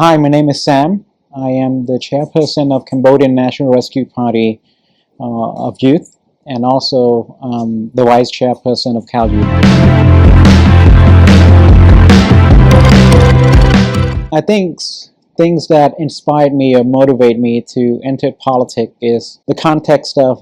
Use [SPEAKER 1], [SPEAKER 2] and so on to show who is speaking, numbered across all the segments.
[SPEAKER 1] Hi, my name is Sam. I am the chairperson of Cambodia National Rescue Party of Youth, and also the vice chairperson of Cal Youth. I think things that inspired me or motivate me to enter politics is the context of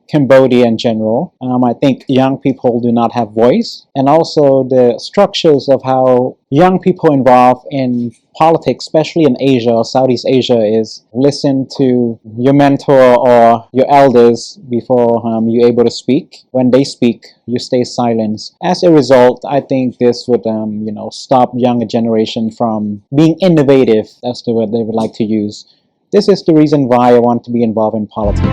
[SPEAKER 1] Cambodia in general. I think young people do not have voice, and also the structures of how young people involved in politics, especially in Asia or Southeast Asia, is listen to your mentor or your elders before you're able to speak. When they speak, you stay silent. As a result, I think this would stop younger generation from being innovative. That's the word they would like to use. This is the reason why I want to be involved in politics.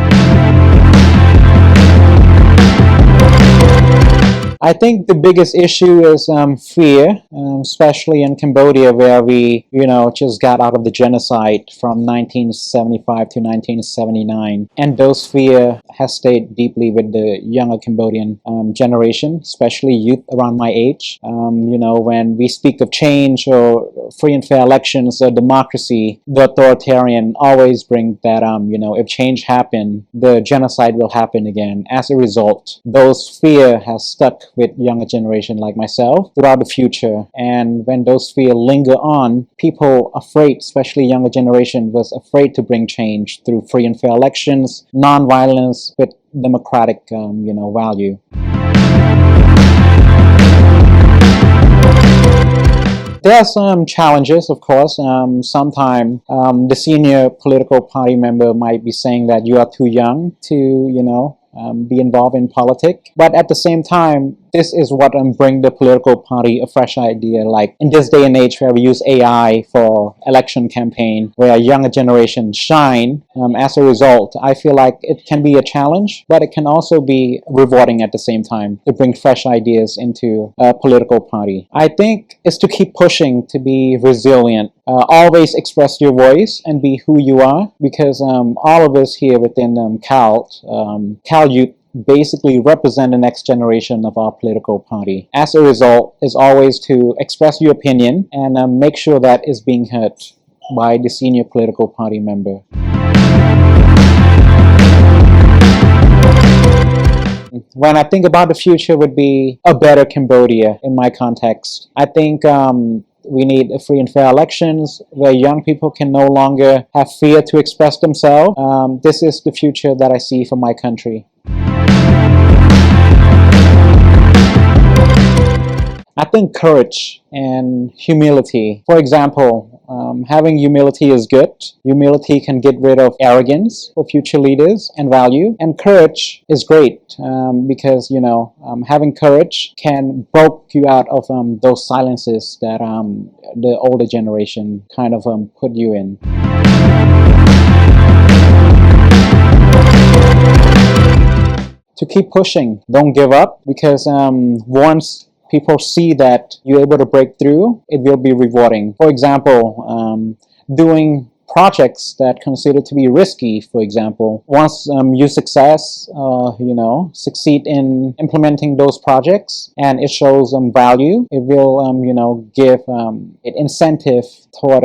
[SPEAKER 1] I think the biggest issue is fear, especially in Cambodia, where we, just got out of the genocide from 1975 to 1979. And those fear has stayed deeply with the younger Cambodian generation, especially youth around my age. When we speak of change or free and fair elections or democracy, the authoritarian always bring that, if change happen, the genocide will happen again. As a result, those fear has stuck with younger generation like myself throughout the future. And when those fears linger on, people afraid, especially younger generation, was afraid to bring change through free and fair elections, non-violence with democratic, value. There are some challenges, of course. Sometimes the senior political party member might be saying that you are too young to, be involved in politics. But at the same time, this is what bring the political party a fresh idea. Like in this day and age where we use AI for election campaign, where a younger generation shine, as a result, I feel like it can be a challenge, but it can also be rewarding at the same time to bring fresh ideas into a political party. I think it's to keep pushing, to be resilient. Always express your voice and be who you are, because all of us here within Cal Youth basically represent the next generation of our political party. As a result, is always to express your opinion and make sure that is being heard by the senior political party member. When I think about the future, would be a better Cambodia in my context. I think we need free and fair elections where young people can no longer have fear to express themselves. This is the future that I see for my country. I think courage and humility. For example, having humility is good. Humility can get rid of arrogance for future leaders and value. And courage is great because, having courage can break you out of those silences that the older generation kind of put you in. To keep pushing, don't give up, because once people see that you're able to break through, it will be rewarding. For example, doing projects that considered to be risky, for example. Once you succeed in implementing those projects and it shows value, it will, give an incentive toward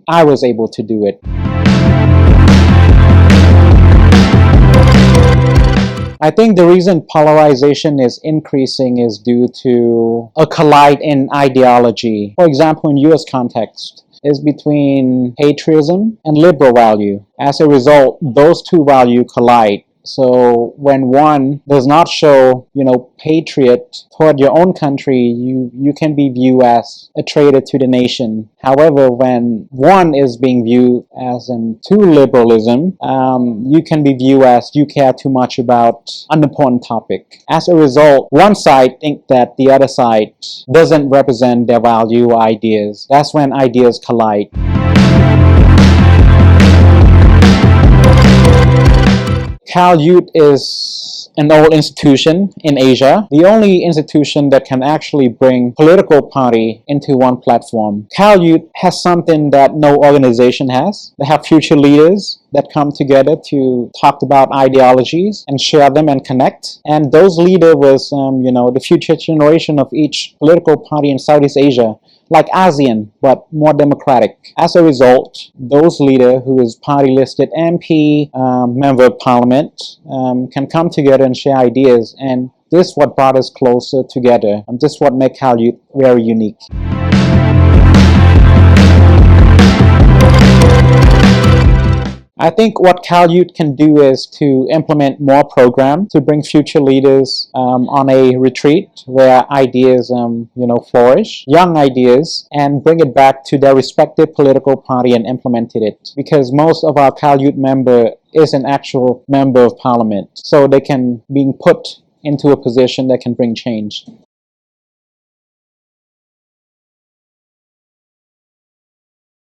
[SPEAKER 1] I was able to do it. I think the reason polarization is increasing is due to a collide in ideology. For example, in US context, is between patriotism and liberal value. As a result, those two values collide. So when one does not show, patriot toward your own country, you can be viewed as a traitor to the nation. However, when one is being viewed as to liberalism, you can be viewed as you care too much about unimportant topic. As a result, one side think that the other side doesn't represent their value or ideas. That's when ideas collide. Cal Youth is an old institution in Asia, the only institution that can actually bring political party into one platform. Cal Youth has something that no organization has. They have future leaders that come together to talk about ideologies and share them and connect. And those leaders was, the future generation of each political party in Southeast Asia. like ASEAN, but more democratic. As a result, those leaders who is party-listed MP, member of parliament, can come together and share ideas, and this is what brought us closer together, and this is what makes Cal Youth very unique. I think what Cal Youth can do is to implement more programs to bring future leaders on a retreat where ideas, flourish, young ideas, and bring it back to their respective political party and implemented it. Because most of our Cal Youth member is an actual member of parliament, so they can be put into a position that can bring change.